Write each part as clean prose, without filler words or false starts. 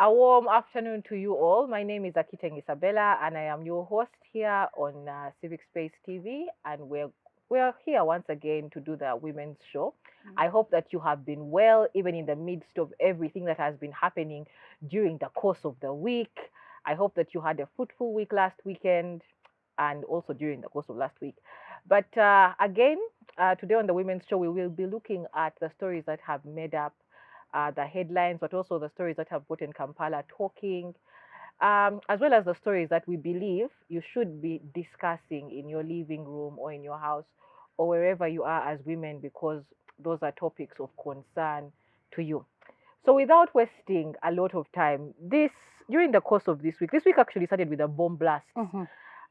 A warm afternoon to you all. My name is Akiteng Isabella, and I am your host here on Civic Space TV. And we're here once again to do the Women's Show. I hope that you have been well, even in the midst of everything that has been happening during the course of the week. I hope that you had a fruitful week last weekend, and also during the course of last week. But again, today on the Women's Show, we will be looking at the stories that have made up the headlines, but also the stories that have gotten Kampala talking, as well as the stories that we believe you should be discussing in your living room or in your house or wherever you are as women, because those are topics of concern to you. So without wasting a lot of time, during the course of this week actually started with a bomb blast,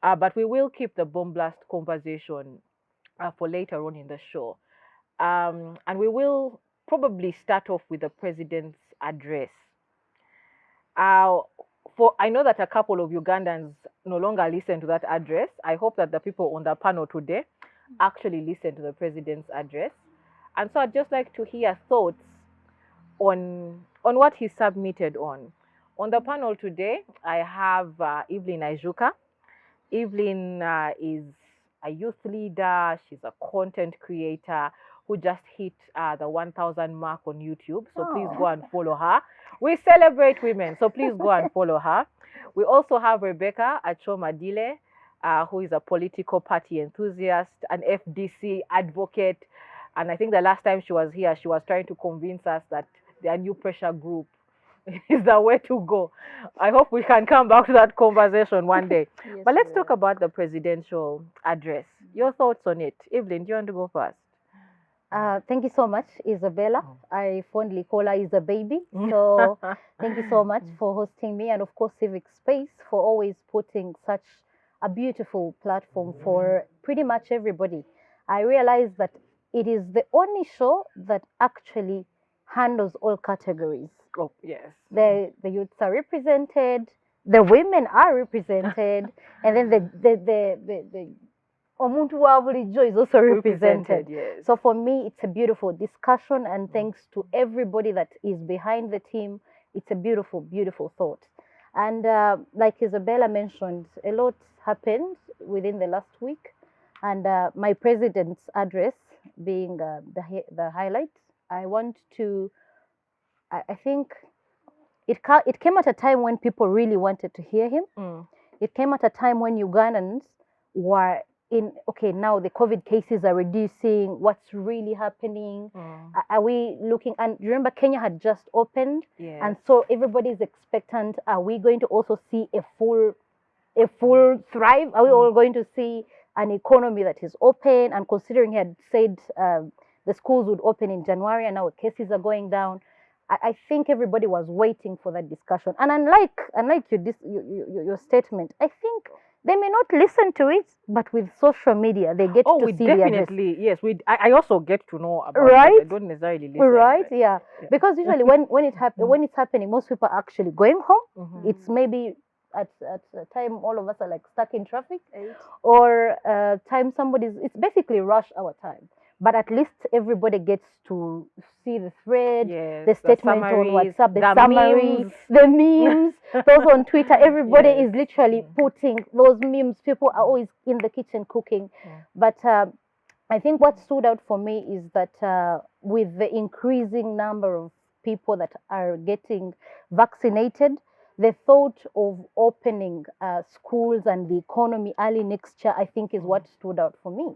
but we will keep the bomb blast conversation for later on in the show. And we will probably start off with the president's address. I know that a couple of Ugandans no longer listen to that address. I hope that the people on the panel today actually listen to the president's address. And so I'd just like to hear thoughts on what he submitted on. On the panel today, I have Evelyn Aijuka. Evelyn is a youth leader. She's a content creator who just hit the 1,000 mark on YouTube. So please go and follow her. We celebrate women, so please go and follow her. We also have Rebecca Achom Adille, who is a political party enthusiast, an FDC advocate. And I think the last time she was here, she was trying to convince us that their new pressure group is the way to go. I hope we can come back to that conversation one day. Yes, but let's talk about the presidential address. Your thoughts on it. Evelyn, do you want to go first? Thank you so much, Isabella. I fondly call her Isa Baby. So thank you so much for hosting me, and of course Civic Space for always putting such a beautiful platform for pretty much everybody. I realize that it is the only show that actually handles all categories. Oh, yes. The youths are represented, the women are represented, and then the Omuntu wa bulijjo is also represented. Yes. So for me, it's a beautiful discussion, and thanks to everybody that is behind the team, it's a beautiful, beautiful thought. And like Isabella mentioned, a lot happened within the last week, and my president's address being the highlight. I want to. I think it came at a time when people really wanted to hear him. It came at a time when Ugandans were now the COVID cases are reducing. What's really happening? Are we looking? And remember, Kenya had just opened, yes. And so everybody is expectant. Are we going to also see a full thrive? Are we all going to see an economy that is open? And considering he had said the schools would open in January, and now cases are going down, I think everybody was waiting for that discussion. And unlike your statement, I think they may not listen to it, but with social media, they get to see the address. Yes. I also get to know about right? it. I don't necessarily listen. Right, yeah. Because usually when it's happening, most people are actually going home. It's maybe at a time all of us are like stuck in traffic, or time it's basically rush hour time. But at least everybody gets to see the thread, yes, the statement on WhatsApp, the summary, memes. The memes, those on Twitter. Everybody is literally putting those memes. People are always in the kitchen cooking. But I think what stood out for me is that with the increasing number of people that are getting vaccinated, the thought of opening schools and the economy early next year, I think, is what stood out for me.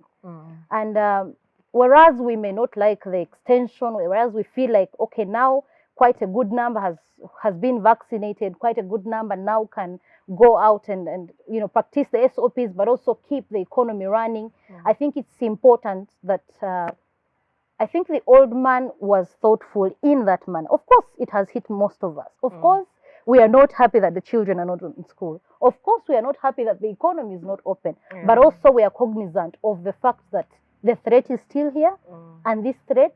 And whereas we may not like the extension, whereas we feel like, okay, now quite a good number has been vaccinated, quite a good number now can go out and practice the SOPs, but also keep the economy running. I think it's important that I think the old man was thoughtful in that manner. Of course, it has hit most of us. Of course, we are not happy that the children are not in school. Of course, we are not happy that the economy is not open. But also we are cognizant of the fact that the threat is still here, and this threat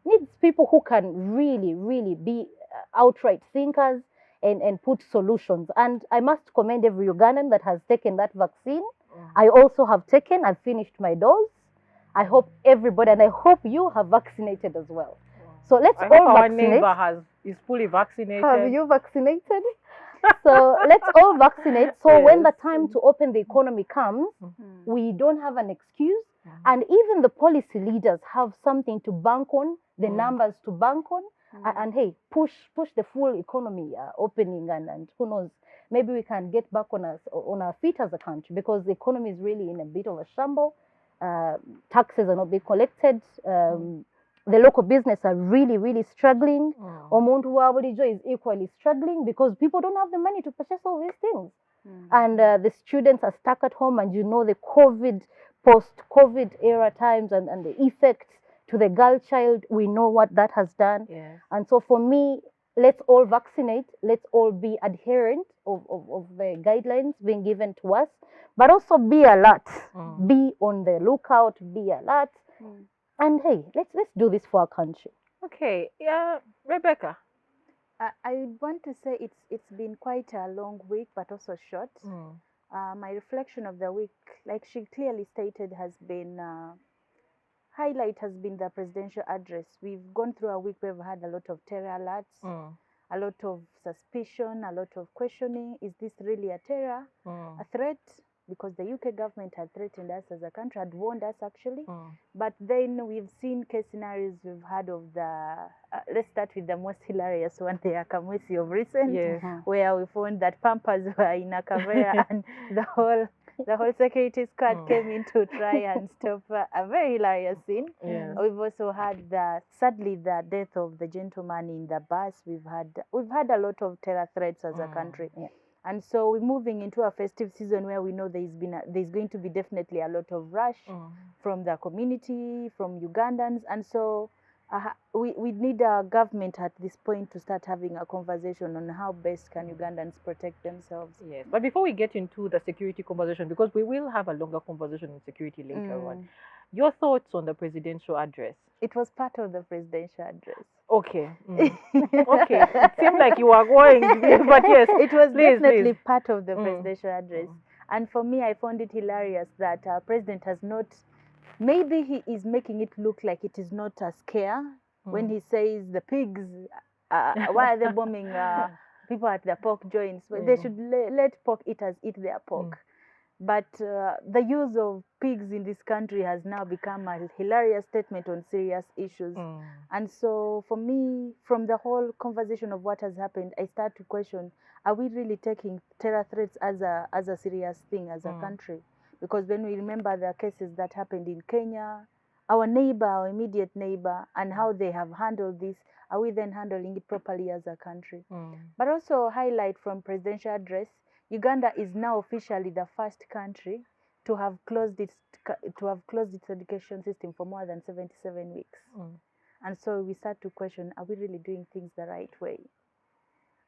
needs people who can really, really be outright thinkers and put solutions. And I must commend every Ugandan that has taken that vaccine. I also have taken. I've finished my dose. I hope everybody, and I hope you have vaccinated as well. So let's all our vaccinate. neighbor has is fully vaccinated. Have you vaccinated? So let's all vaccinate. So when the time to open the economy comes, we don't have an excuse. And even the policy leaders have something to bank on, the numbers to bank on. And hey, push the full economy opening, and who knows, maybe we can get back on our feet as a country, because the economy is really in a bit of a shamble. Taxes are not being collected. The local business are really, really struggling. Omuntu wa bulijjo is equally struggling, because people don't have the money to purchase all these things. And the students are stuck at home, and the post-COVID era times and the effects to the girl child, we know what that has done. And so for me, let's all vaccinate. Let's all be adherent of the guidelines being given to us, but also be alert. Be on the lookout, be alert. And hey, let's do this for our country. Okay, yeah, Rebecca. I want to say it's been quite a long week, but also short. My reflection of the week, like she clearly stated, has been highlight has been the presidential address. We've gone through a week where we've had a lot of terror alerts, a lot of suspicion, a lot of questioning. Is this really a terror, a threat? Because the UK government had threatened us as a country, had warned us actually. But then we've seen case scenarios we've had of the, let's start with the most hilarious one, the Akamwesi of recent, where we found that Pampers were in a Kavera and the whole security squad came in to try and stop a very hilarious scene. We've also had sadly the death of the gentleman in the bus. We've had a lot of terror threats as a country. And so we're moving into a festive season where we know there's going to be definitely a lot of rush from the community, from Ugandans. And so we need our government at this point to start having a conversation on how best can Ugandans protect themselves. Yes, but before we get into the security conversation, because we will have a longer conversation on security later on, your thoughts on the presidential address? It was part of the presidential address. Okay. Okay. It seemed like you were going, but yes, it was definitely part of the presidential address. And for me, I found it hilarious that our president has not. Maybe he is making it look like it is not a scare when he says the pigs. Why are they bombing people at the pork joints? Well, they should let pork eaters eat their pork. But the use of pigs in this country has now become a hilarious statement on serious issues. And so for me, from the whole conversation of what has happened, I start to question, are we really taking terror threats as a serious thing as a country? Because when we remember the cases that happened in Kenya, our immediate neighbor, and how they have handled this, are we then handling it properly as a country? But also highlight from presidential address, Uganda is now officially the first country to have closed its education system for more than 77 weeks. And so we start to question, are we really doing things the right way?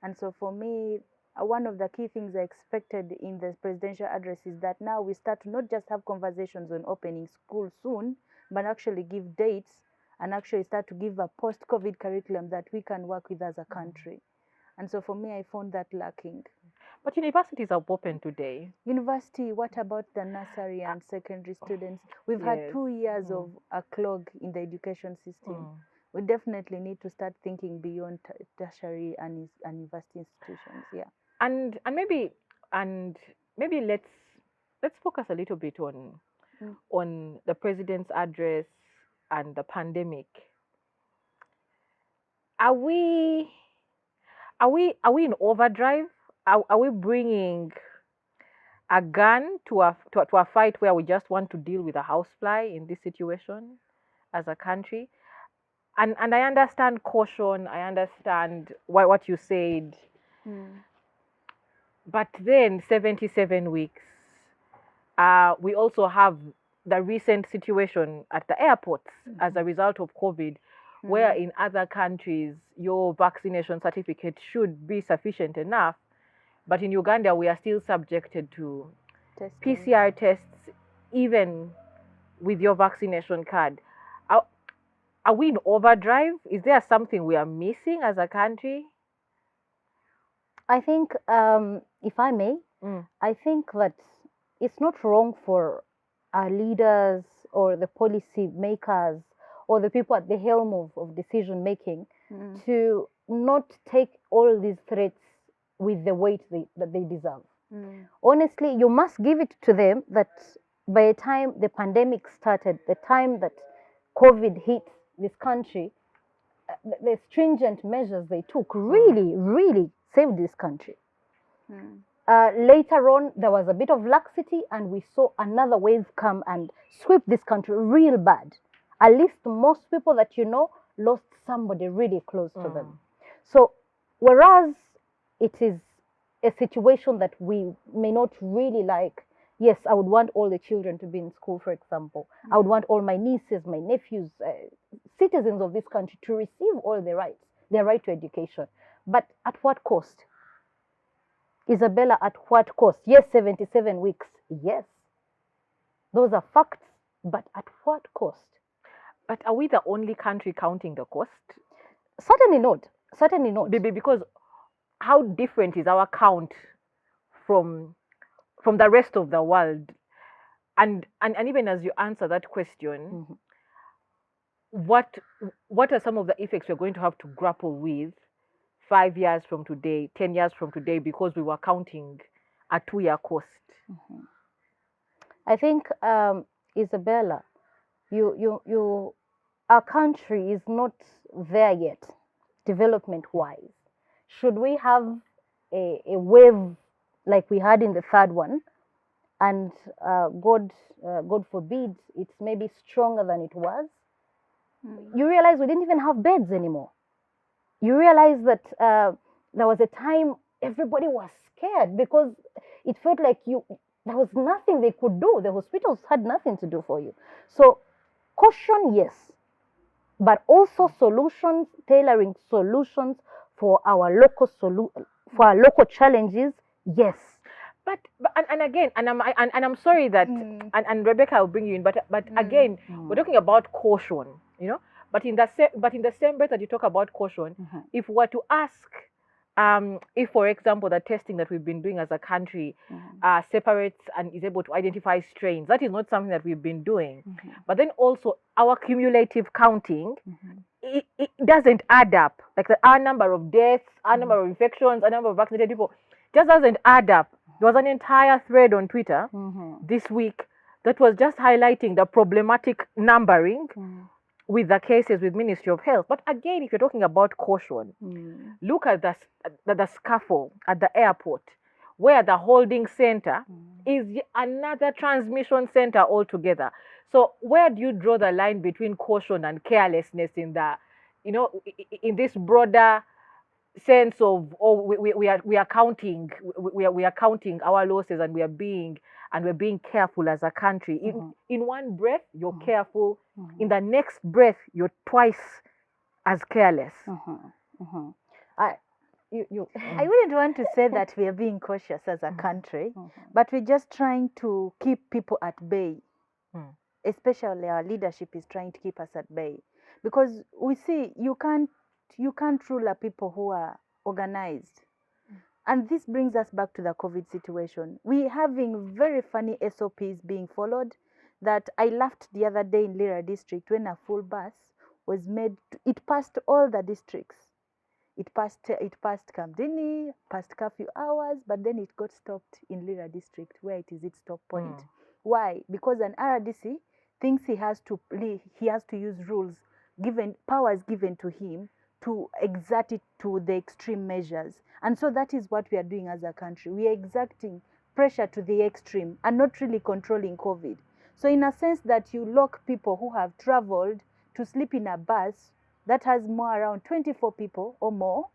And so for me, one of the key things I expected in the presidential address is that now we start to not just have conversations on opening school soon, but actually give dates and actually start to give a post-COVID curriculum that we can work with as a country. And so for me, I found that lacking. But universities are open today. University, what about the nursery and secondary students? We've had 2 years of a clog in the education system. We definitely need to start thinking beyond tertiary and university institutions. And maybe let's focus a little bit on the president's address and the pandemic. Are we in overdrive? Are we bringing a gun to a fight where we just want to deal with a housefly in this situation as a country? And I understand caution. I understand what you said. But then 77 weeks. We also have the recent situation at the airports as a result of COVID, where in other countries your vaccination certificate should be sufficient enough. But in Uganda, we are still subjected to PCR tests, even with your vaccination card. Are we in overdrive? Is there something we are missing as a country? I think, if I may, I think that it's not wrong for our leaders or the policy makers or the people at the helm of decision making to not take all these threats with the weight that they deserve. Honestly, you must give it to them that by the time the pandemic started, the time that COVID hit this country, the stringent measures they took really saved this country. Later on, there was a bit of laxity, and we saw another wave come and sweep this country real bad. At least most people that you know lost somebody really close to them. So, whereas it is a situation that we may not really like, yes, I would want all the children to be in school, for example. I would want all my nieces, my nephews, citizens of this country to receive all the rights, their right to education. But at what cost? Isabella, at what cost? Yes, 77 weeks. Yes. Those are facts, but at what cost? But are we the only country counting the cost? Certainly not. Certainly not. Because how different is our count from the rest of the world? And even as you answer that question, what are some of the effects we're going to have to grapple with 5 years from today, 10 years from today, because we were counting a 2-year cost? I think, Isabella, our country is not there yet, development-wise. Should we have a wave like we had in the third one, and God forbid, it's maybe stronger than it was, you realize we didn't even have beds anymore. You realize that there was a time everybody was scared because it felt like there was nothing they could do. The hospitals had nothing to do for you. So caution, yes, but also solutions, tailoring solutions for our local challenges, yes. But again, I'm sorry that and Rebecca will bring you in, but again, we're talking about caution, you know. But in the same breath that you talk about caution, if we were to ask, if, for example, the testing that we've been doing as a country separates and is able to identify strains, that is not something that we've been doing. But then also our cumulative counting, it doesn't add up. Like our number of deaths, our number of infections, our number of vaccinated people, just doesn't add up. There was an entire thread on Twitter this week that was just highlighting the problematic numbering with the cases with Ministry of Health. But again, if you're talking about caution, look at the scuffle at the airport, where the holding center is another transmission center altogether. So where do you draw the line between caution and carelessness in in this broader sense of, we are counting our losses, and we're being careful as a country. In one breath you're careful, in the next breath you're twice as careless. I wouldn't want to say that we are being cautious as a country, but we're just trying to keep people at bay. Especially our leadership is trying to keep us at bay, because we see you can't rule a people who are organized. And this brings us back to the COVID situation. We're having very funny SOPs being followed that I laughed the other day in Lira district when a full bus was made. It passed all the districts. It passed Kamdini, passed curfew hours, but then it got stopped in Lira district, where it is its stop point. Why? Because an RDC thinks he has to use powers given to him to exert it to the extreme measures. And so that is what we are doing as a country. We are exerting pressure to the extreme and not really controlling COVID. So in a sense that you lock people who have traveled to sleep in a bus that has around 24 people or more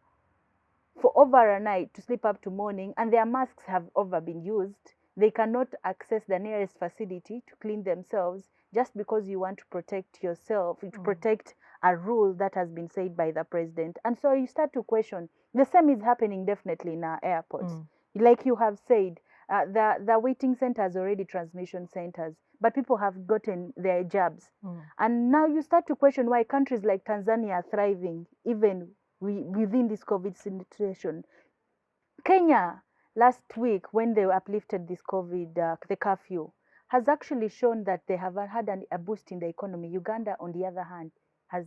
for over a night, to sleep up to morning, and their masks have been used. They cannot access the nearest facility to clean themselves just because you want to protect yourself, to protect a rule that has been said by the president. And so you start to question. The same is happening definitely in our airports. Like you have said, the waiting centers are already transmission centers, but people have gotten their jabs. And now you start to question why countries like Tanzania are thriving, even within this COVID situation. Kenya, last week, when they uplifted this COVID, the curfew, has actually shown that they have had a boost in the economy. Uganda, on the other hand,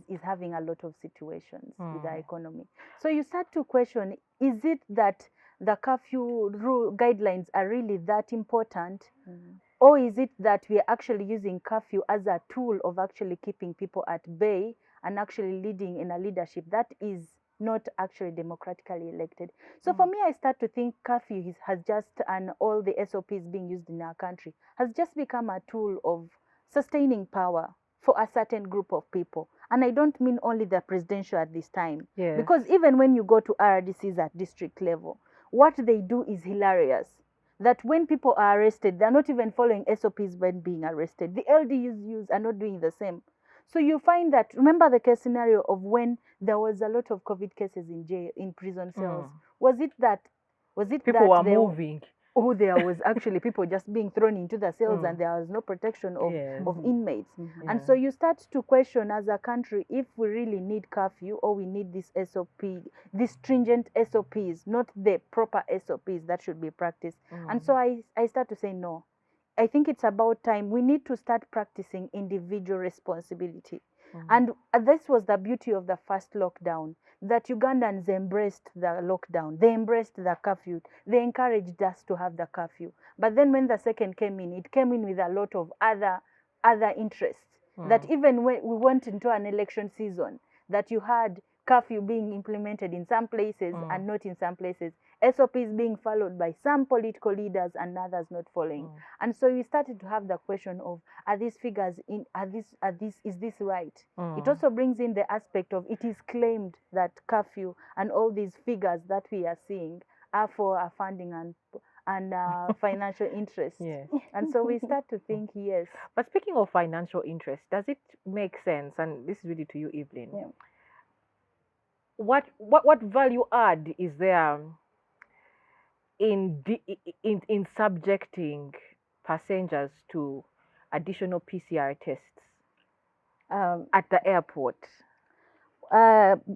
is having a lot of situations with the economy. So you start to question, is it that the curfew guidelines are really that important? Or is it that we are actually using curfew as a tool of actually keeping people at bay and actually leading in a leadership that is not actually democratically elected? So for me, I start to think curfew has just, and all the SOPs being used in our country, has just become a tool of sustaining power for a certain group of people. And I don't mean only the presidential at this time. Yes. Because even when you go to RDCs at district level, what they do is hilarious. That when people are arrested, they're not even following SOPs when being arrested. The LDUs are not doing the same. So you find that, remember the case scenario of when there was a lot of COVID cases in jail, in prison cells. Was it that people were moving? Oh, there was actually people just being thrown into the cells and there was no protection of inmates. And so you start to question as a country if we really need curfew or we need this SOP, these stringent SOPs, not the proper SOPs that should be practiced. And so I start to say no. I think it's about time. We need to start practicing individual responsibility. And this was the beauty of the first lockdown, that Ugandans embraced the lockdown. They embraced the curfew. They encouraged us to have the curfew. But then when the second came in, it came in with a lot of other interests. That even when we went into an election season, that you had curfew being implemented in some places and not in some places. SOPs being followed by some political leaders and others not following. And so we started to have the question of, are these figures is this right? It also brings in the aspect of, it is claimed that curfew and all these figures that we are seeing are for our funding and financial interests. Yes. And so we start to think, yes. But speaking of financial interest, does it make sense? And this is really to you, Evelyn. Yeah. What value add is there in subjecting passengers to additional PCR tests at the airport?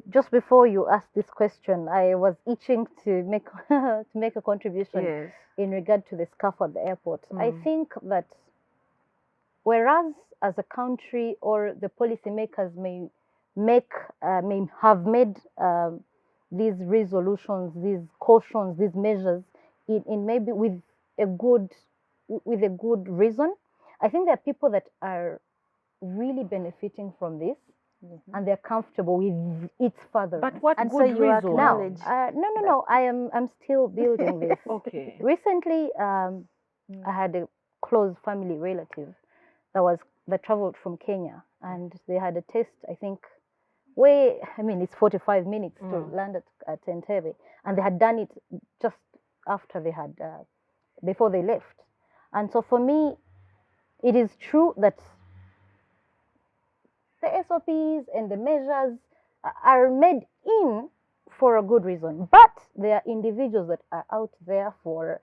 Just before you ask this question, I was itching to make to make a contribution in regard to the scarf at the airport. I think that whereas as a country or the policymakers may have made these resolutions, these cautions, these measures in maybe with a good reason, I think there are people that are really benefiting from this. And they're comfortable with its further. But what and good so you reason? No. I'm still building this. Okay. Recently, I had a close family relative that traveled from Kenya, and they had a test. I think it's 45 minutes to land at Entebbe, and they had done it just after they had before they left. And so for me, it is true that the SOPs and the measures are made for a good reason, but there are individuals that are out there for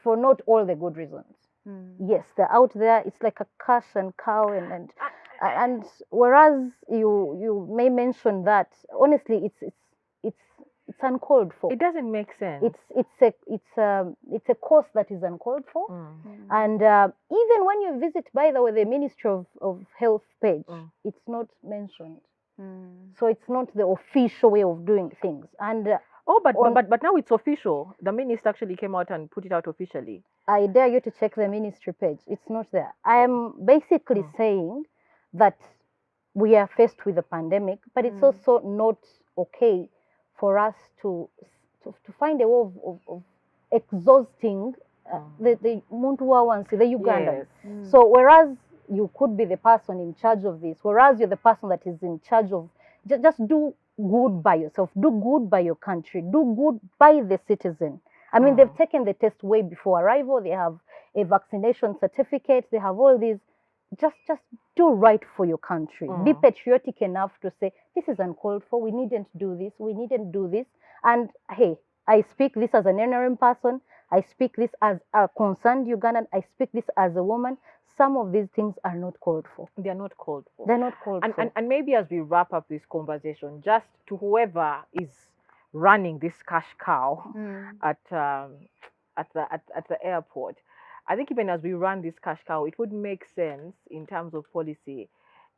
not all the good reasons. Yes, they're out there. It's like a cash and cow, and whereas you may mention that, honestly, it's uncalled for. It doesn't make sense. It's a cost that is uncalled for, and even when you visit, by the way, the Ministry of Health page, it's not mentioned. So it's not the official way of doing things. And but now it's official. The minister actually came out and put it out officially. I dare you to check the ministry page. It's not there. I am basically saying that we are faced with a pandemic, but it's also not okay for us to find a way of exhausting the Muntu the Ugandans. Yes. So whereas you could be the person in charge of this, whereas you're the person that is in charge of, just do good by yourself, do good by your country, do good by the citizen. I mean, they've taken the test way before arrival. They have a vaccination certificate. They have all these. Just do right for your country. Be patriotic enough to say, this is uncalled for. We needn't do this. We needn't do this. And hey, I speak this as an NRM person. I speak this as a concerned Ugandan. I speak this as a woman. Some of these things are not called for. They are not called for. They're not called for. And maybe as we wrap up this conversation, just to whoever is running this cash cow at the airport, I think even as we run this cash cow, it would make sense in terms of policy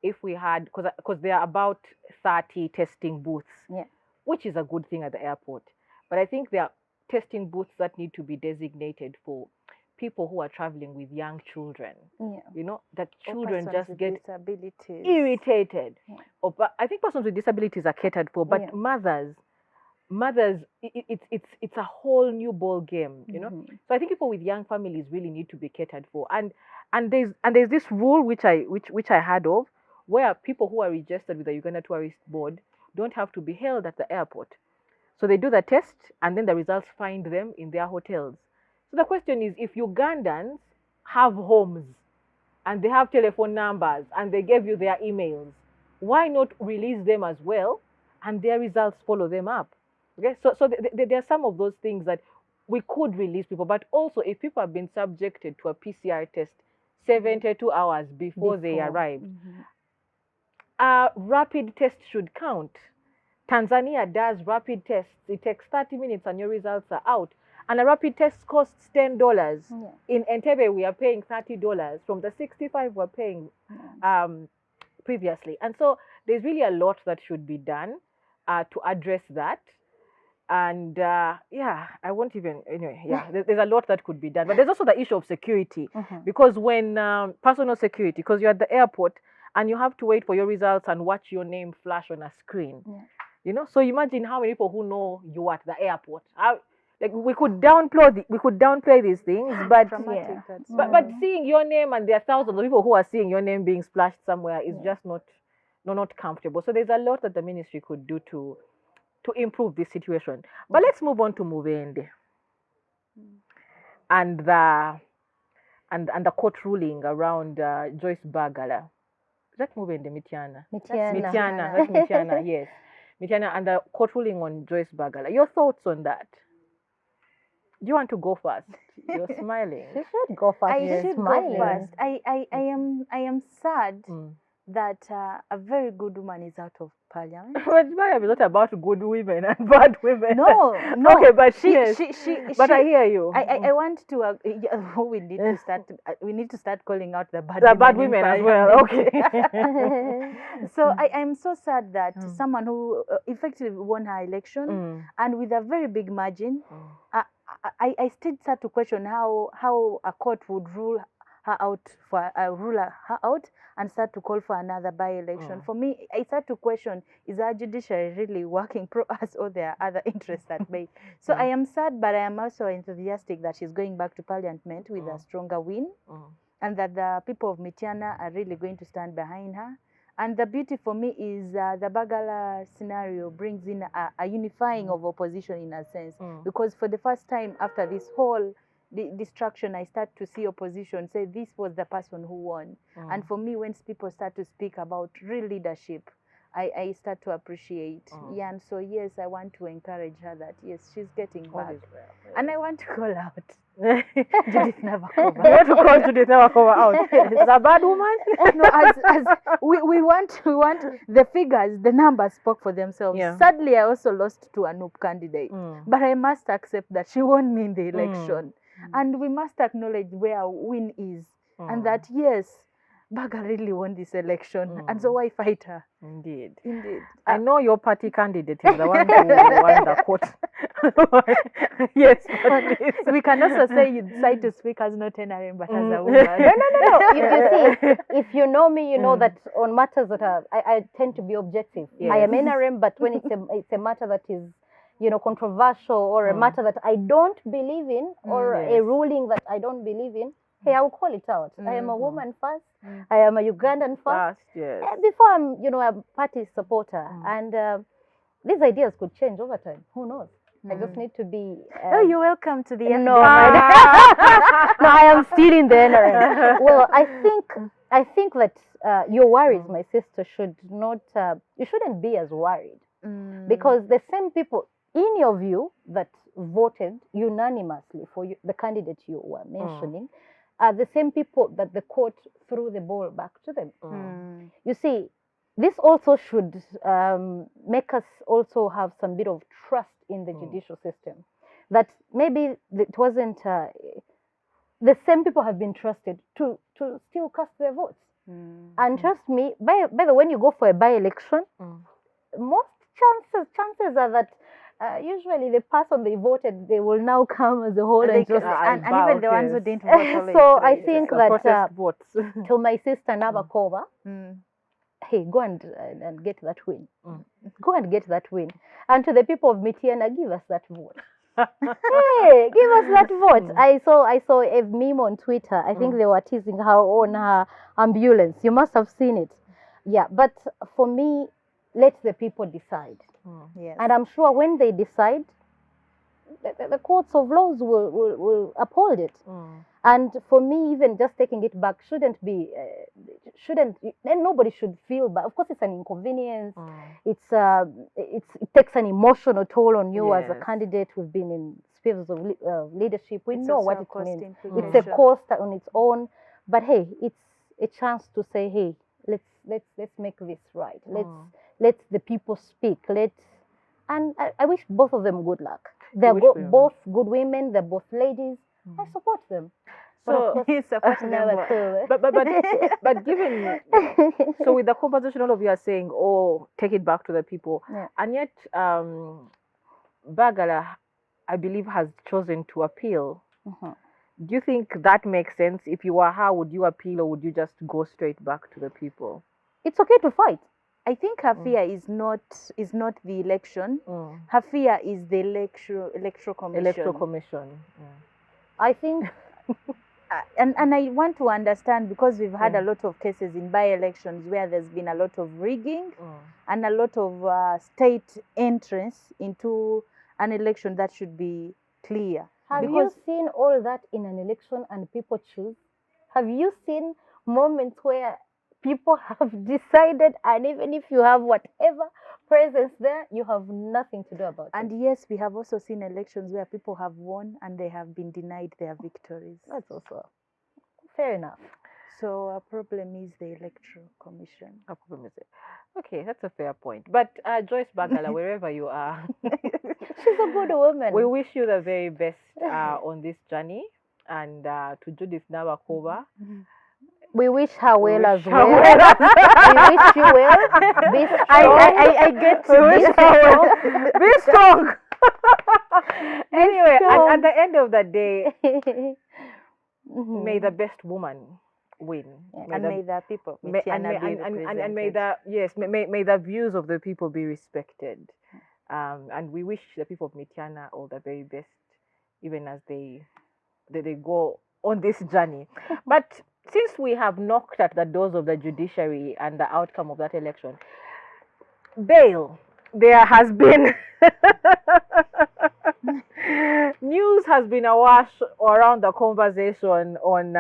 if we had, because there are about 30 testing booths, which is a good thing at the airport. But I think there are testing booths that need to be designated for people who are traveling with young children. You know, that children just get irritated. But I think persons with disabilities are catered for, but mothers, it's a whole new ball game, you know. So I think people with young families really need to be catered for. And there's this rule which I heard of, where people who are registered with the Uganda Tourist Board don't have to be held at the airport. So they do the test, and then the results find them in their hotels. So the question is, if Ugandans have homes and they have telephone numbers and they gave you their emails, why not release them as well and their results follow them up? Okay, so there are some of those things that we could release people, but also if people have been subjected to a PCR test 72 hours before they arrived, a rapid test should count. Tanzania does rapid tests. It takes 30 minutes and your results are out. And a rapid test costs $10. In Entebbe, we are paying $30. From the 65 we're paying previously. And so there's really a lot that should be done to address that. And I won't even, anyway, there's a lot that could be done. But there's also the issue of security. Because when personal security, because you're at the airport and you have to wait for your results and watch your name flash on a screen. You know, so imagine how many people who know you at the airport. Like we could downplay these things, but but seeing your name, and there are thousands of people who are seeing your name being splashed somewhere, is just not comfortable. So there's a lot that the ministry could do to improve this situation. But let's move on to Mubende and the court ruling around Joyce Bagala. Is that Mubende? Mityana. That's Mityana, yes. Mityana, and the court ruling on Joyce Bagala. Your thoughts on that? Do you want to go first? You're smiling. You should go first. I should go first. I am sad that a very good woman is out of parliament. But it's not about good women and bad women. No. Okay, but but I hear you. I want to. We need to start calling out the bad women as well. Okay. So I'm so sad that someone who effectively won her election and with a very big margin. I still start to question how a court would rule her out and start to call for another by-election. For me, I start to question, is our judiciary really working pro us, or there are other interests at bay? So I am sad, but I am also enthusiastic that she's going back to parliament with a stronger win, and that the people of Mityana are really going to stand behind her. And the beauty for me is the Bagala scenario brings in a unifying of opposition in a sense, because for the first time after this whole destruction, I start to see opposition say this was the person who won. And for me, when people start to speak about real leadership, I start to appreciate. And so yes, I want to encourage her that yes, she's getting back. And I want to call out Judith Navakova. You want to call Judith Navakova out? Is a bad woman? No, as we want the figures, the numbers spoke for themselves. Sadly, I also lost to a noob candidate, but I must accept that she won me in the election. And we must acknowledge where our win is, and that yes, Baga really won this election, and so why fight her? Indeed. I know your party candidate is the one who won the court. Yes, but we can also say you decide to speak as not NRM but as a woman. No. You see, if you know me, you know that on matters that I tend to be objective. I am NRM, but when it's a matter that is, controversial, or a matter that I don't believe in, or a ruling that I don't believe in, hey, I will call it out. I am a woman first. I am a Ugandan first. Yes. Before I'm, a party supporter. And these ideas could change over time. Who knows? I just need to be... you're welcome to the FDP. No, I am still in the NRM. Well, I think that your worries, my sister, should not... you shouldn't be as worried. Because the same people, in your view, that voted unanimously for the candidate you were mentioning, are the same people that the court threw the ball back to them. You see, this also should make us also have some bit of trust in the judicial system. That maybe it wasn't, the same people have been trusted to still cast their votes. And trust me, by the way, when you go for a by-election, most chances are that usually the person they voted, they will now come as a whole and just and even the ones who didn't vote. So I think that votes. to my sister Nabakova, hey, go and get that win. Go and get that win. And to the people of Mityana, give us that vote. Hey, give us that vote. I saw a meme on Twitter. I think they were teasing her on her ambulance. You must have seen it. Yeah, but for me, let the people decide. Yes. And I'm sure when they decide, the courts of laws will uphold it. And for me, even just taking it back and nobody should feel bad. Of course, it's an inconvenience. It takes an emotional toll on you as a candidate who's been in spheres of leadership. We know what it means. It's a cost on its own. But hey, it's a chance to say, hey, let's make this right. Let the people speak. And I wish both of them good luck. They're both good women. They're both ladies. I support them. So, but given, so with the conversation, all of you are saying, oh, take it back to the people. And yet, Bagala, I believe, has chosen to appeal. Do you think that makes sense? If you were her, would you appeal or would you just go straight back to the people? It's okay to fight. I think her fear is not the election. Her fear is the electoral commission. Electoral commission. I think, and I want to understand, because we've had a lot of cases in by-elections where there's been a lot of rigging and a lot of state entrance into an election that should be clear. Have you seen all that in an election and people choose? Have you seen moments where people have decided, and even if you have whatever presence there, you have nothing to do about it? And yes, we have also seen elections where people have won and they have been denied their victories. That's also fair enough. So our problem is the electoral commission. Our problem is it. Okay, that's a fair point. But Joyce Bagala, wherever you are, she's a good woman. We wish you the very best on this journey. And to Judith Nabakova, we wish her well as well. We wish you well. Be strong. I get to wish her well. Be strong. Anyway, at the end of the day, may the best woman win. May the people may the views of the people be respected. And we wish the people of Mityana all the very best, even as they go on this journey. But since we have knocked at the doors of the judiciary and the outcome of that election, bail, there has been news has been awash around the conversation on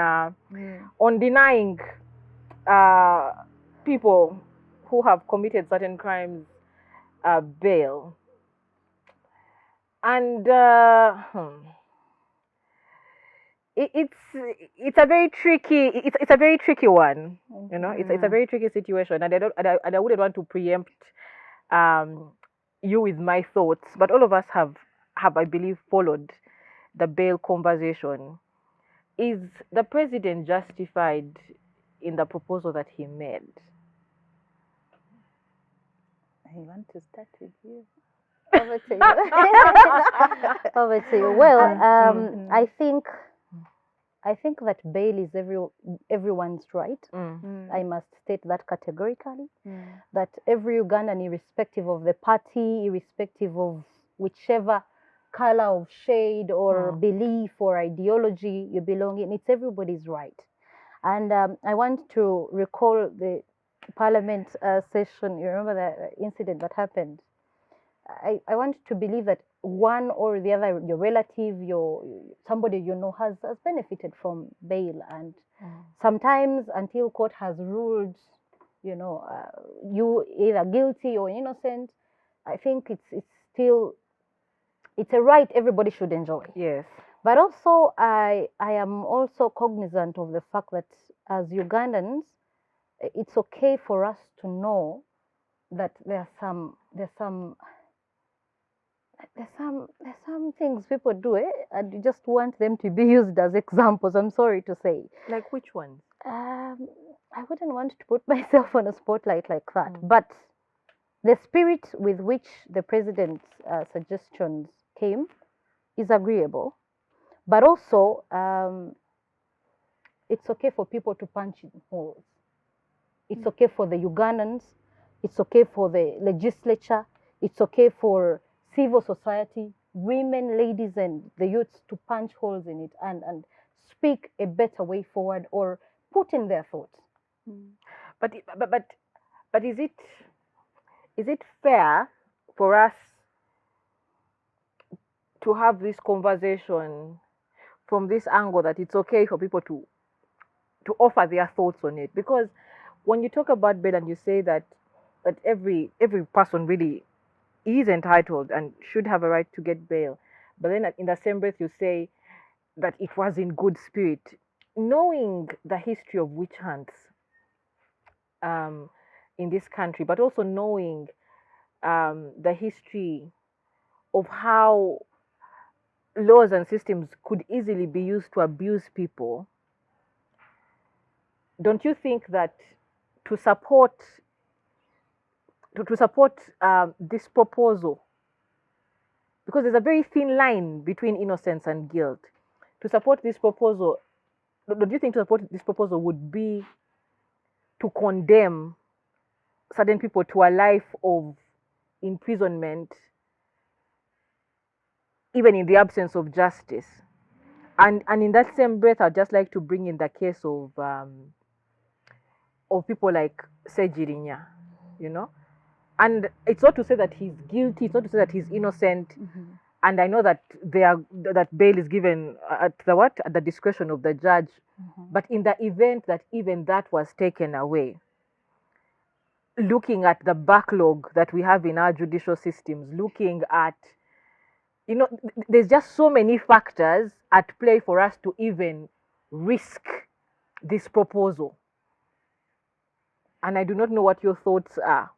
denying people who have committed certain crimes bail. And it's a very tricky one, you know. It's a very tricky situation, and I wouldn't want to preempt you with my thoughts, but all of us have I believe followed the bail conversation. Is the president justified in the proposal that he made? I want to start with you. Over to you. Over to you. Well, I think that bail is everyone's right. I must state that categorically. That every Ugandan, irrespective of the party, irrespective of whichever color of shade or belief or ideology you belong in, it's everybody's right. And I want to recall the parliament session. You remember the incident that happened? I want to believe that one or the other, your relative, somebody you know has benefited from bail, and sometimes until court has ruled, you either guilty or innocent, I think it's a right everybody should enjoy. Yes. But also, I am also cognizant of the fact that as Ugandans, it's okay for us to know that there's some things people do, and you just want them to be used as examples. I'm sorry to say. Like which ones? I wouldn't want to put myself on a spotlight like that, but the spirit with which the president's suggestions came is agreeable. But also, it's okay for people to punch in holes. It's okay for the Ugandans. It's okay for the legislature. It's okay for civil society, women, ladies, and the youths to punch holes in it and speak a better way forward or put in their thoughts. But is it fair for us to have this conversation from this angle that it's okay for people to offer their thoughts on it? Because when you talk about bail and you say that every person really is entitled and should have a right to get bail, but then in the same breath you say that it was in good spirit, knowing the history of witch hunts in this country, but also knowing the history of how laws and systems could easily be used to abuse people, don't you think that to support this proposal, because there's a very thin line between innocence and guilt, to support this proposal, don't you think to support this proposal would be to condemn certain people to a life of imprisonment, even in the absence of justice? And in that same breath, I'd just like to bring in the case of people like Sejirinya, you know. And it's not to say that he's guilty, it's not to say that he's innocent. And I know that that bail is given at the discretion of the judge. But in the event that even that was taken away, looking at the backlog that we have in our judicial systems, looking at, you know, there's just so many factors at play for us to even risk this proposal. And I do not know what your thoughts are.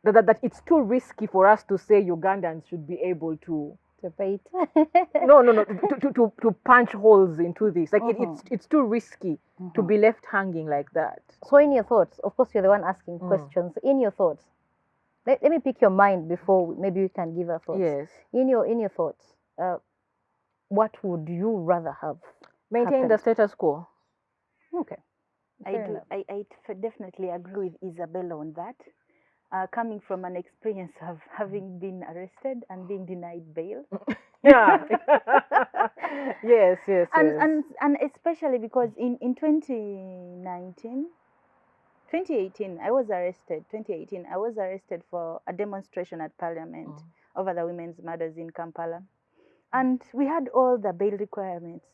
That it's too risky for us to say Ugandans should be able to Debate. to punch holes into this. Like it's too risky to be left hanging like that. So in your thoughts, of course you're the one asking questions. In your thoughts, let me pick your mind before maybe we can give our thoughts. Yes. In your thoughts, what would you rather have? Maintain the status quo. Okay. I definitely agree with Isabella on that. Coming from an experience of having been arrested and being denied bail. Yeah. yes. And especially because in 2018, I was arrested. 2018, I was arrested for a demonstration at Parliament over the women's murders in Kampala, and we had all the bail requirements.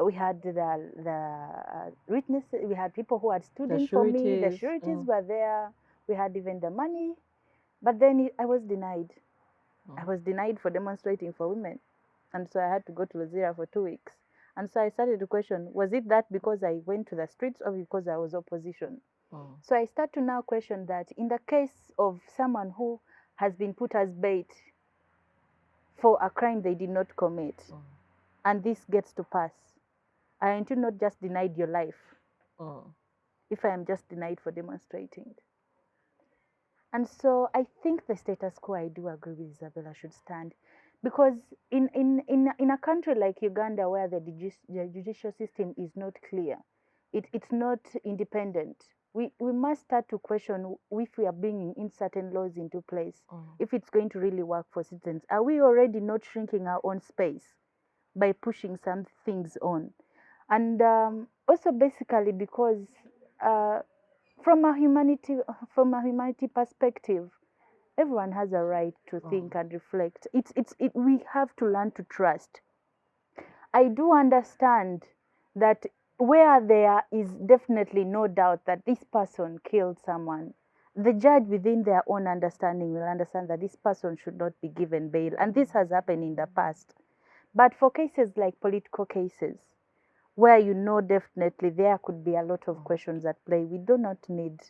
We had the witnesses. We had people who had stood in for me. The sureties were there. We had even the money, but then I was denied. I was denied for demonstrating for women, and so I had to go to Luzira for 2 weeks. And so I started to question, was it that because I went to the streets or because I was opposition? So I start to now question that in the case of someone who has been put as bait for a crime they did not commit, and this gets to pass, I am not just denied your life if I am just denied for demonstrating. And so I think the status quo, I do agree with Isabella, should stand. Because in a country like Uganda, where the judicial system is not clear, it's not independent, we must start to question if we are bringing in certain laws into place, if it's going to really work for citizens. Are we already not shrinking our own space by pushing some things on? And also basically because from a humanity perspective, everyone has a right to think and reflect. We have to learn to trust. I do understand that where there is definitely no doubt that this person killed someone, the judge within their own understanding will understand that this person should not be given bail. And this has happened in the past. But for cases like political cases, where you know definitely there could be a lot of questions at play, we do not need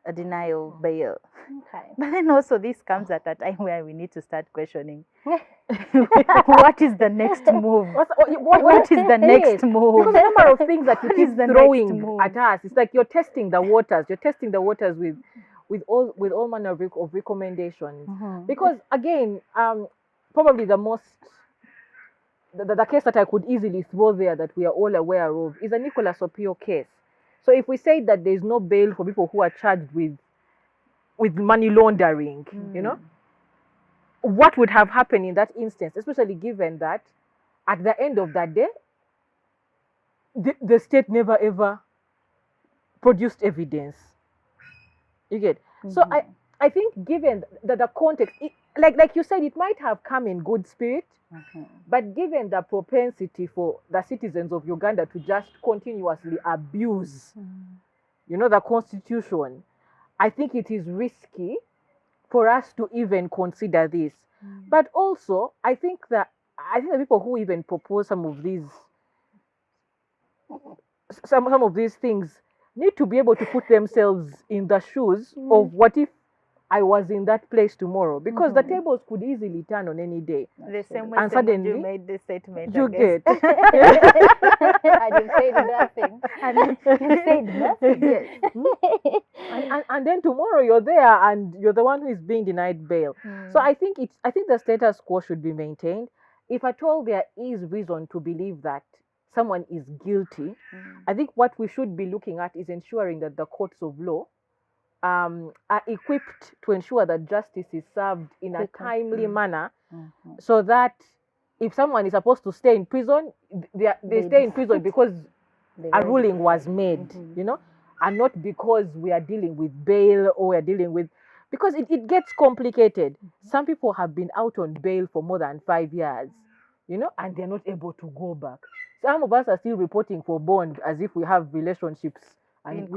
a denial of bail. Okay. But then also this comes at a time where we need to start questioning what is the next move? What is the next move? Because the number of things that you What keep is the next throwing move? at us, it's like you're testing the waters. You're testing the waters with all manner of recommendations. Because again, probably the case that I could easily throw there that we are all aware of is a Nicholas Opio case. So if we say that there is no bail for people who are charged with money laundering, you know, what would have happened in that instance, especially given that at the end of that day, the state never ever produced evidence. You get? So I think given the context, like you said, it might have come in good spirit, but given the propensity for the citizens of Uganda to just continuously abuse, you know, the constitution, I think it is risky for us to even consider this. But also, I think the people who even propose some of these things need to be able to put themselves in the shoes of what if I was in that place tomorrow, because the tables could easily turn on any day. The same way And suddenly you made the statement. you get. I didn't say nothing. And You said nothing. Yes. and then tomorrow you're there and you're the one who is being denied bail. So I think the status quo should be maintained. If at all there is reason to believe that someone is guilty, I think what we should be looking at is ensuring that the courts of law are equipped to ensure that justice is served in a timely manner, so that if someone is supposed to stay in prison, they stay in prison because a ruling was made, you know, and not because we are dealing with bail or we are dealing with, because it gets complicated. Some people have been out on bail for more than 5 years, you know, and they're not able to go back. Some of us are still reporting for bond as if we have relationships and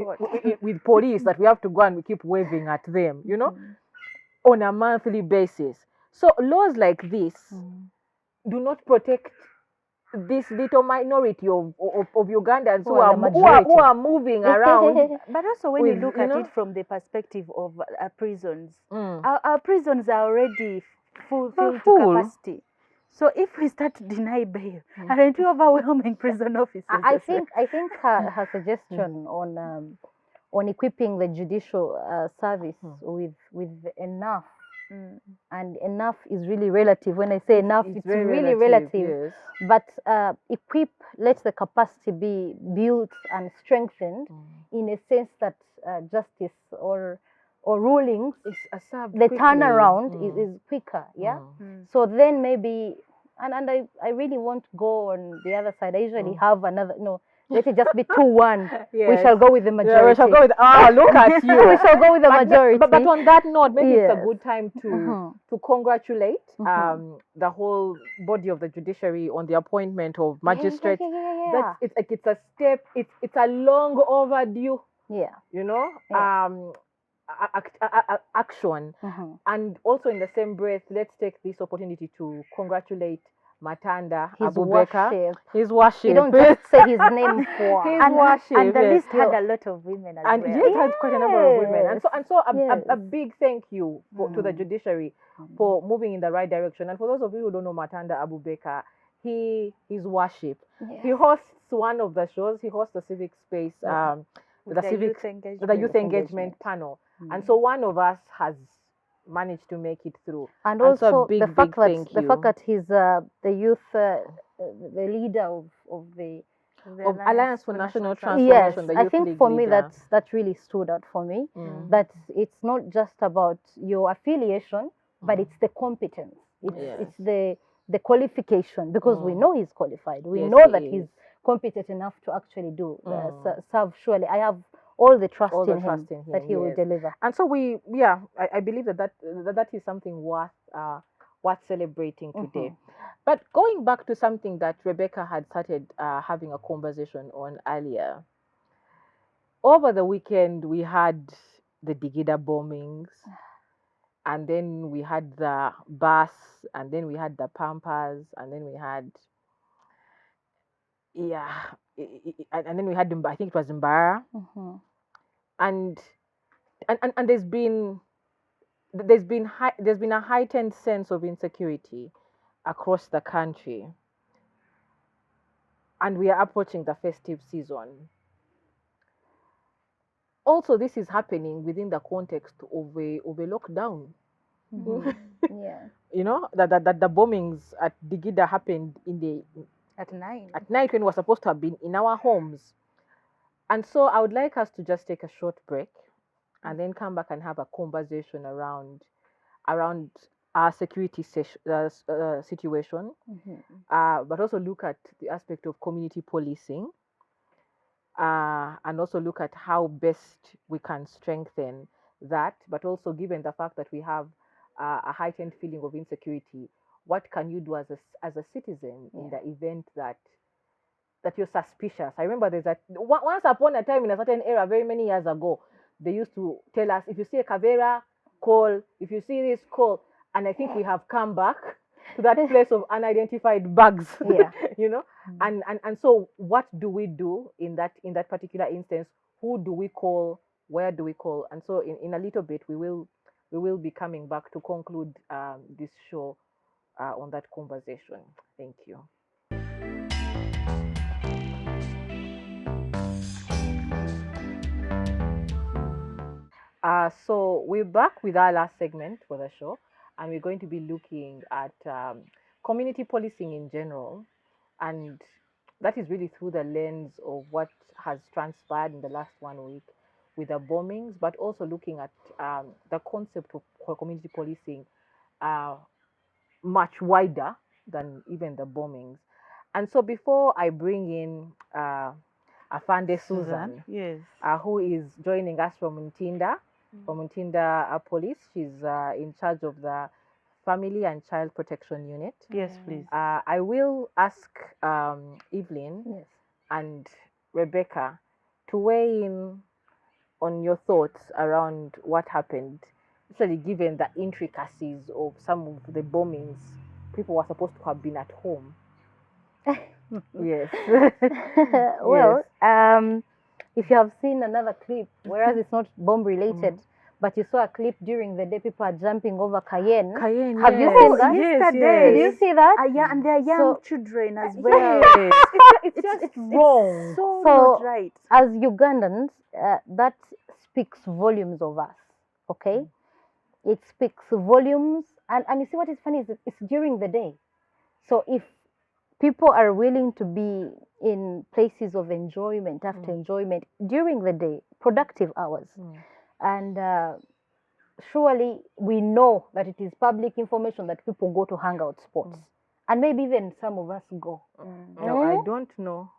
with police that we have to go and we keep waving at them, you know, on a monthly basis. So laws like this do not protect this little minority of Ugandans who are moving around. But also when you look at it from the perspective of prisons, our prisons are already full to capacity. So if we start to deny bail, aren't we overwhelming prison officers? I think her suggestion on equipping the judicial service with enough, and enough is really relative. When I say enough, it's really relative. Yes. But let the capacity be built and strengthened in a sense that justice or rulings, the turnaround is quicker. Yeah. So then maybe, and I really want to go on the other side. I usually have another, let it just be 2-1. Yes. We shall go with the majority. We shall go with, look at you. We shall go with the majority. But on that note, maybe it's a good time to congratulate the whole body of the judiciary on the appointment of magistrates. Yeah. It's a step. It's a long overdue. Yeah. You know. Action. And also in the same breath, let's take this opportunity to congratulate Matanda Abubeka. His worship. You don't just say his name for his worship. And the list had a lot of women as well. And it had quite a number of women. And so a big thank you to the judiciary for moving in the right direction. And for those of you who don't know Matanda Abubeka, his worship. Yes. He hosts one of the shows. He hosts the civic space, the youth engagement panel. And so one of us has managed to make it through. And also so the fact that he's the youth, the leader of the Alliance for National Transformation. Yes, I think for me that really stood out for me. That it's not just about your affiliation, but it's the competence. It's the qualification, because we know he's qualified. We know that he's competent enough to actually do serve. Surely, I have all the trust in him that he will deliver. And so I believe that is something worth celebrating today. But going back to something that Rebecca had started having a conversation on earlier, over the weekend we had the Digida bombings, and then we had the bus, and then we had the Pampers, and then we had and then we had, I think it was Mbara. And there's been there's been a heightened sense of insecurity across the country, and we are approaching the festive season. Also, this is happening within the context of a lockdown. Yeah. You know, that the bombings at Digida happened At 9. at night when we're supposed to have been in our homes. And so I would like us to just take a short break and then come back and have a conversation around our security situation, but also look at the aspect of community policing, and also look at how best we can strengthen that, but also given the fact that we have a heightened feeling of insecurity, what can you do as a citizen in the event that you're suspicious? I remember there's once upon a time in a certain era, very many years ago, they used to tell us, if you see a Kavera, call. If you see this, call. And I think we have come back to that place of unidentified bags. Yeah. You know, and so what do we do in that particular instance? Who do we call? Where do we call? And so in a little bit we will be coming back to conclude this show on that conversation. Thank you. So we're back with our last segment for the show, and we're going to be looking at community policing in general, and that is really through the lens of what has transpired in the last 1 week with the bombings, but also looking at the concept of community policing much wider than even the bombings. And so before I bring in Afande Suzan, Yes. who is joining us from Ntinda, Police. She's in charge of the Family and Child Protection Unit. Yes, please. I will ask Evelyn and Rebecca to weigh in on your thoughts around what happened, especially given the intricacies of some of the bombings. People were supposed to have been at home. Yes. Well, if you have seen another clip, whereas it's not bomb related, but you saw a clip during the day, people are jumping over Cayenne. Have you seen that? Yesterday. Did you see that? Yeah, and there are young children as well. It's just wrong. So not right. As Ugandans, that speaks volumes of us, okay? It speaks volumes. And you see what is funny is it's during the day. So if people are willing to be in places of enjoyment after enjoyment during the day, productive hours, and surely we know that it is public information that people go to hangout spots, and maybe even some of us go. No, I don't know.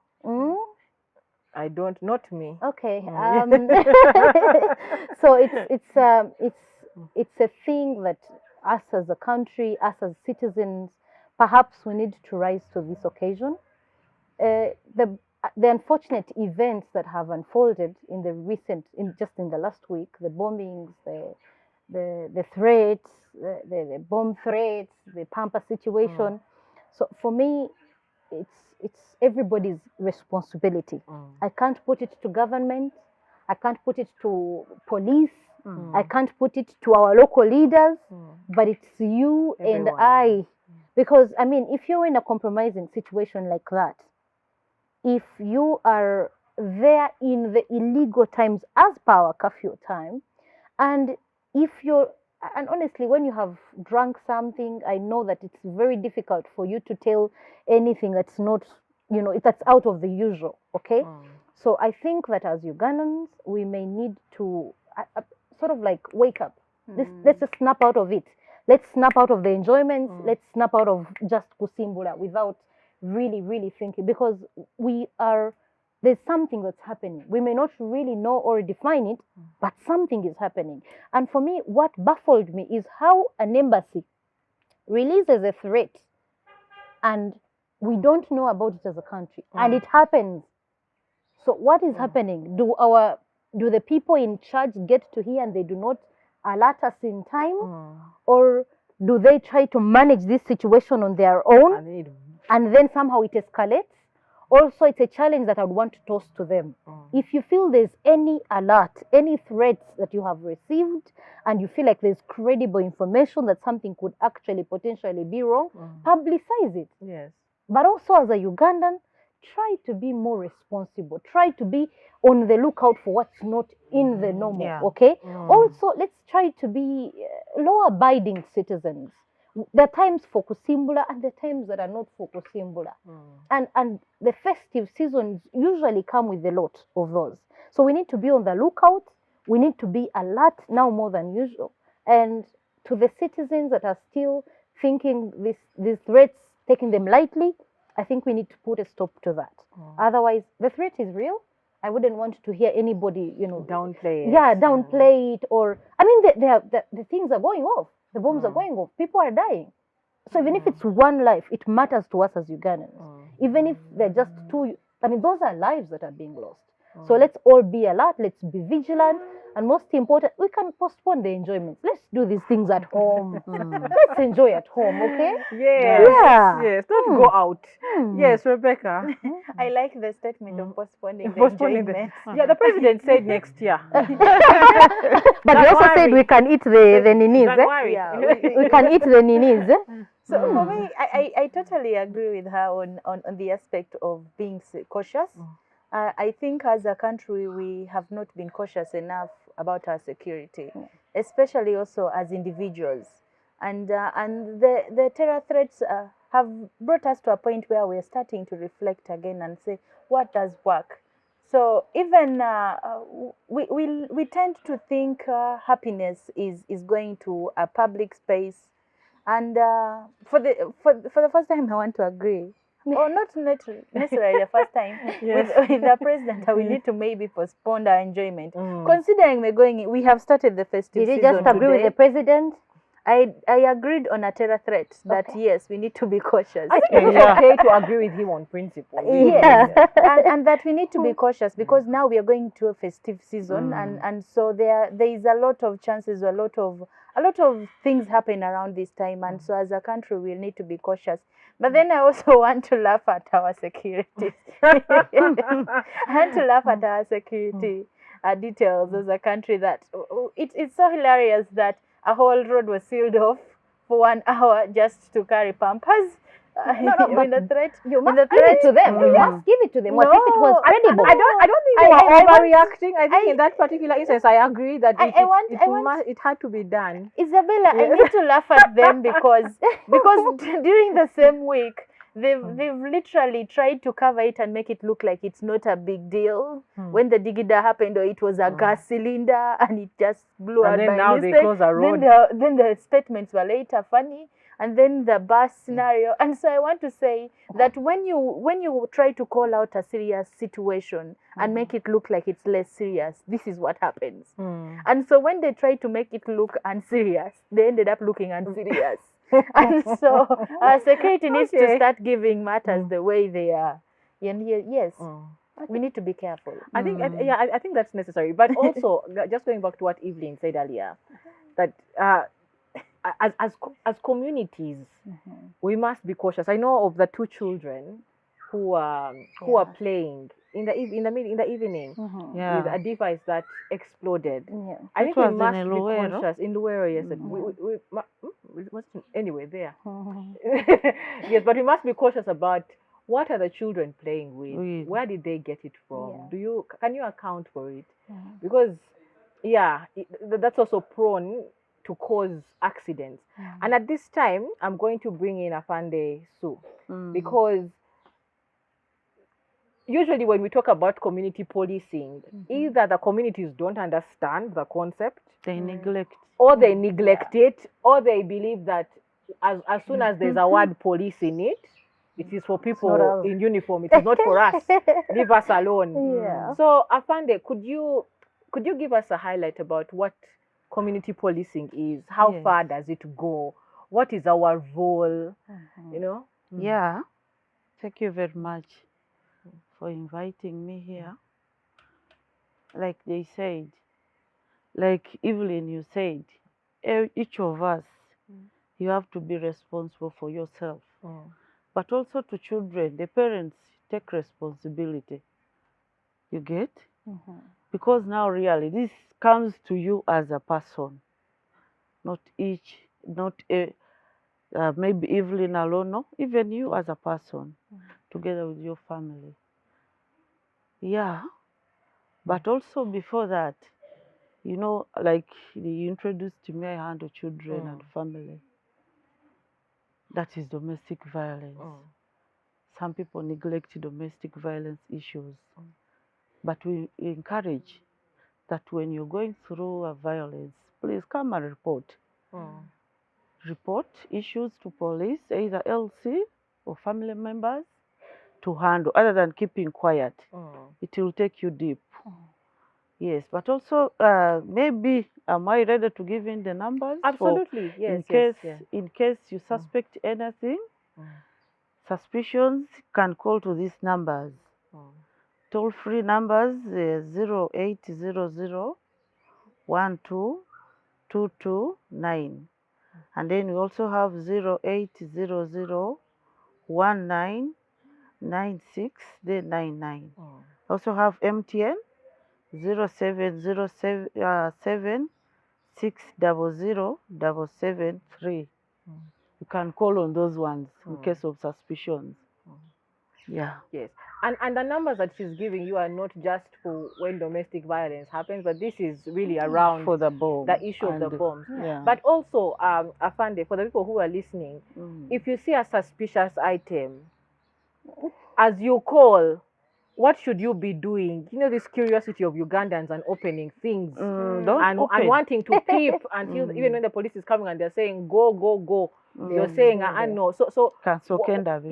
I don't, not me. Okay. So it's a thing that us as a country, us as citizens, perhaps we need to rise to this occasion. The unfortunate events that have unfolded in the last week, the bombings, the threats, the bomb threats, the Pampa situation. So for me, it's everybody's responsibility. I can't put it to government. I can't put it to police. I can't put it to our local leaders. But it's you and I. Because, I mean, if you're in a compromising situation like that, if you are there in the illegal times as per our curfew time, and honestly, when you have drunk something, I know that it's very difficult for you to tell anything that's not, that's out of the usual, okay? So I think that as Ugandans, we may need to sort of like wake up. Let's just snap out of it. Let's snap out of the enjoyments. Let's snap out of just kusimbula without really, really thinking, because there's something that's happening. We may not really know or define it, but something is happening. And for me, what baffled me is how an embassy releases a threat and we don't know about it as a country, and it happens. So what is happening? Do the people in charge get to hear and they do not alert us in time, or do they try to manage this situation on their own, and then somehow it escalates, Also, it's a challenge that I would want to toss to them. If you feel there's any alert, any threats that you have received, and you feel like there's credible information that something could actually potentially be wrong, publicize it. Yes. But also as a Ugandan, try to be more responsible. Try to be on the lookout for what's not in the normal, okay? Also, let's try to be law-abiding citizens. There are times for Kusimbula and there are times that are not for Kusimbula. And the festive seasons usually come with a lot of those. So we need to be on the lookout. We need to be alert now more than usual. And to the citizens that are still thinking these threats, taking them lightly, I think we need to put a stop to that. Otherwise, the threat is real. I wouldn't want to hear anybody, downplay it. Yeah, downplay it. Or, I mean, the things are going off. The bombs are going off. People are dying. So even if it's one life, it matters to us as Ugandans. Even if they're just two, I mean, those are lives that are being lost. So let's all be alert. Let's be vigilant. And most important, we can postpone the enjoyment. Let's do these things at home. Let's enjoy at home, okay? Yes. Yeah. Yes. Don't go out. Yes, Rebecca. I like the statement of postponing the Postponing enjoyment. Yeah, the president said next year. But he also said we can eat the ninis. January. Yeah, We can eat the ninis. So for me, I totally agree with her on the aspect of being cautious. I think as a country, we have not been cautious enough about our security, especially also as individuals. And the terror threats have brought us to a point where we're starting to reflect again and say, what does work? So even we tend to think happiness is going to a public space. And for the first time, I want to agree. Or not necessarily the first time with the president, we need to maybe postpone our enjoyment. Considering we have started the festive season. Did you just agree with the president? I agreed on a terror threat that yes, we need to be cautious. I think it's okay to agree with him on principle. Yes, and that we need to be cautious because now we are going to a festive season, and so there is a lot of chances, a lot of things happen around this time, and so as a country we need to be cautious. But then I also want to laugh at our security. I want to laugh at our security details as a country that it's so hilarious that a whole road was sealed off for 1 hour just to carry pampers. But the threat, you must give it to them. You must give it to them. What if it was credible? I don't think they are overreacting. I think in that particular instance, I agree that it had to be done. Isabella, I need to laugh at them because during the same week, they've literally tried to cover it and make it look like it's not a big deal. When the digida happened, or it was a gas cylinder and it just blew out by mistake. Now they close a road. Then the statements were later funny. And then the bus scenario. And so I want to say that when you try to call out a serious situation and make it look like it's less serious, this is what happens. And so when they try to make it look unserious, they ended up looking unserious. And so our security needs to start giving matters the way they are. And yes, we need to be careful. I think I think that's necessary. But also, just going back to what Evelyn said earlier, that as communities, we must be cautious. I know of the two children who are playing in the evening with a device that exploded. I think we must be conscious in Luero. Yes, anyway there. Yes, but we must be cautious about what are the children playing with. Where did they get it from? Can you account for it? Because that's also prone to cause accidents. And at this time, I'm going to bring in Afande Sue, because usually when we talk about community policing, either the communities don't understand the concept, they neglect, or they neglect it, or they believe that as soon as there's a word police in it, it is for people in uniform. It is not for us. Leave us alone. So Afande, could you give us a highlight about what community policing is? How far does it go? What is our role? Yeah, thank you very much for inviting me here. Like they said, like Evelyn, you said, each of us, you have to be responsible for yourself. But also to children, the parents take responsibility. You get? Because now really this comes to you as a person, not maybe Evelyn alone, no, even you as a person, together with your family. Yeah, but also before that, you know, like you introduced me, I handle children and family. That is domestic violence. Some people neglect domestic violence issues, but we encourage that when you're going through a violence, please come and report. Report issues to police, either LC or family members, to handle, other than keeping quiet. It will take you deep. Yes, but also maybe am I ready to give in the numbers? Absolutely, yes. In case you suspect anything, suspicions, can call to these numbers. Toll-free numbers 0800 12229, and then we also have 0800 199699. Also have MTN 0707 600 You can call on those ones in case of suspicions. Yeah. Yes. And the numbers that she's giving you are not just for when domestic violence happens, but this is really around for the bomb, the issue of the bombs. Yeah. But also, Afande, for the people who are listening, if you see a suspicious item, as you call, what should you be doing? You know, this curiosity of Ugandans and opening things and wanting to peep until even when the police is coming and they're saying, go, go, go. You're saying, no. So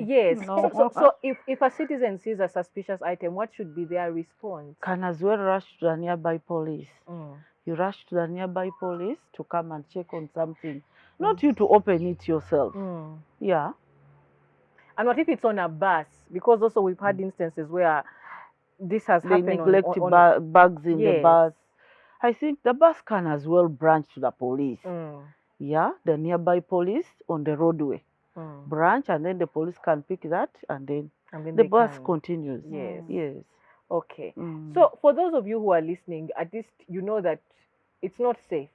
yes. So if a citizen sees a suspicious item, what should be their response? Can as well rush to the nearby police. You rush to the nearby police to come and check on something, not you to open it yourself. Yeah. And what if it's on a bus? Because also we've had instances where this has happened. They neglect bags in the bus. I think the bus can as well branch to the police. Yeah, the nearby police on the roadway. Branch, and then the police can pick that, and then the bus continues. Yes. Okay. So for those of you who are listening, at least you know that it's not safe.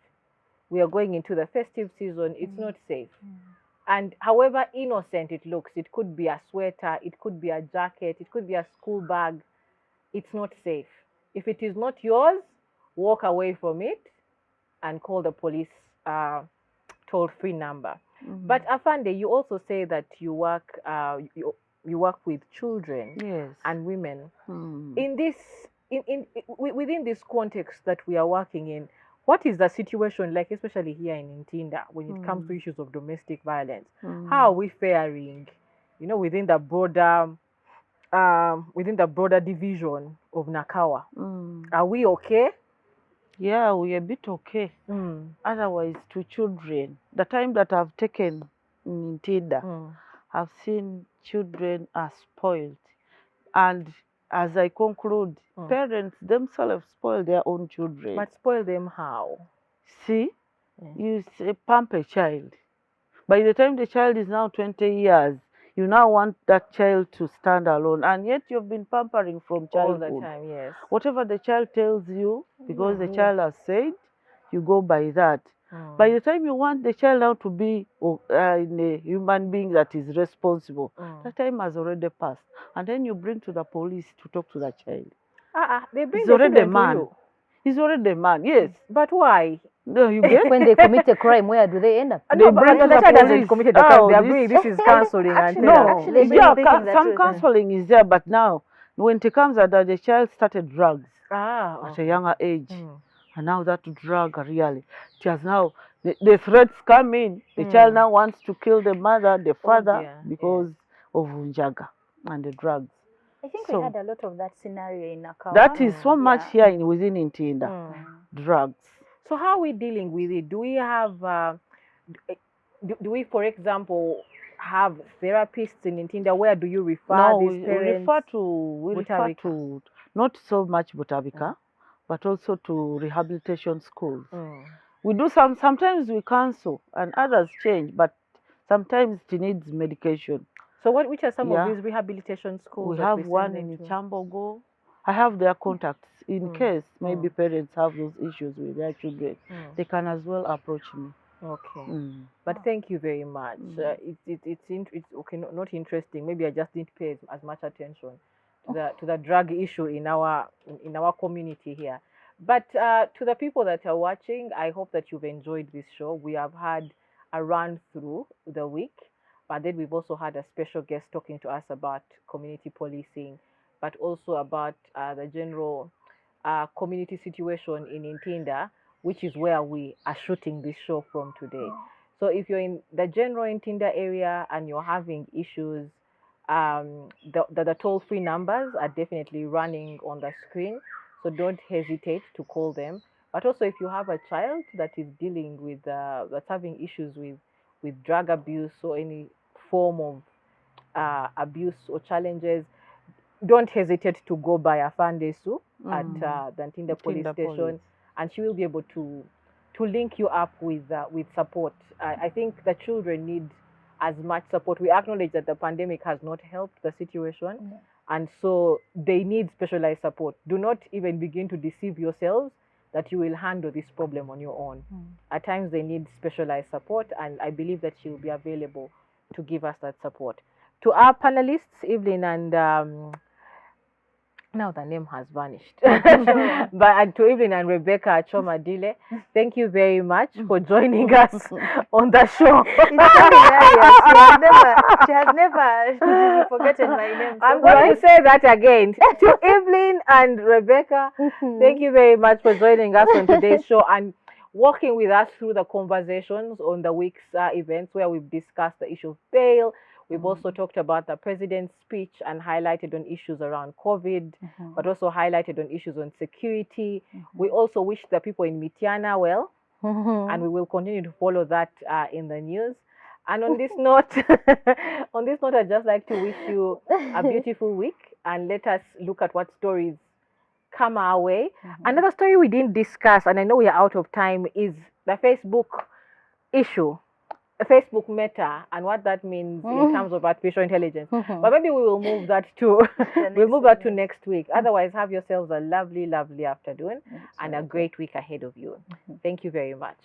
We are going into the festive season. It's not safe. And however innocent it looks, it could be a sweater, it could be a jacket, it could be a school bag. It's not safe. If it is not yours, walk away from it and call the police toll-free number. But Afande, you also say that you work you work with children and women. In this within this context that we are working in, what is the situation like, especially here in Ntinda, when it comes to issues of domestic violence? How are we faring, you know, within the broader division of Nakawa? Are we okay? Yeah, we're a bit okay. Otherwise, to children, the time that I've taken in Ntinda, I've seen children are spoiled. And as I conclude, parents themselves spoil their own children. But spoil them how? See, you say pump a child. By the time the child is now 20 years, you now want that child to stand alone. And yet you've been pampering from childhood. All the time, yes. Whatever the child tells you, because the child has said, you go by that. By the time you want the child now to be in a human being that is responsible, that time has already passed. And then you bring to the police to talk to the child. They bring He's already a man. to you. He's already a man, yes. But why? No, you get When they commit a crime, where do they end up? No, but the child hasn't committed a crime. They are bringing this is counseling and some counseling is there, but now when it comes that the child started drugs at a younger age, and now that drug really, it has now the threats come in. The child now wants to kill the mother, the father, because of Unjaga and the drugs. I think we had a lot of that scenario in Nakawa. That is so much here within Ntinda, drugs. So how are we dealing with it? Do we have, do we, for example, have therapists in Ntinda? Where do you refer these parents? We refer to not so much Butabika, but also to rehabilitation schools. We do sometimes we counsel and others change, but sometimes it needs medication. So which are some Yeah. of these rehabilitation schools? We that have send one them in to? Chambogo. I have their contacts in case maybe parents have those issues with their children. They can as well approach me. Okay. But thank you very much. It's okay, not interesting. Maybe I just didn't pay as much attention to the drug issue in our community here. But to the people that are watching, I hope that you've enjoyed this show. We have had a run through the week, but then we've also had a special guest talking to us about community policing, but also about the general community situation in Ntinda, which is where we are shooting this show from today. So if you're in the general Ntinda area and you're having issues, the toll-free numbers are definitely running on the screen, so don't hesitate to call them. But also, if you have a child that is dealing with, that's having issues with drug abuse or any form of abuse or challenges, don't hesitate to go by Afande Su at the Ntinda Police Station, and she will be able to link you up with support. I think the children need as much support. We acknowledge that the pandemic has not helped the situation, and so they need specialized support. Do not even begin to deceive yourselves that you will handle this problem on your own. At times they need specialized support, and I believe that she will be available to give us that support. To our panelists, Evelyn and now the name has vanished. But to Evelyn and Rebecca Achom Adille, thank you very much for joining us on the show. It's so hilarious. She has never forgotten my name. So I'm going to say that again. To Evelyn and Rebecca, thank you very much for joining us on today's show and walking with us through the conversations on the week's events where we've discussed the issue of bail. We've also talked about the president's speech and highlighted on issues around COVID, but also highlighted on issues on security. We also wish the people in Mityana well, and we will continue to follow that in the news. And on this note, I'd just like to wish you a beautiful week, and let us look at what stories come our way. Another story we didn't discuss, and I know we are out of time, is the Facebook issue. Facebook Meta and what that means in terms of artificial intelligence. But maybe we will move that to next week. Otherwise, have yourselves a lovely, lovely afternoon and a great week ahead of you. Thank you very much.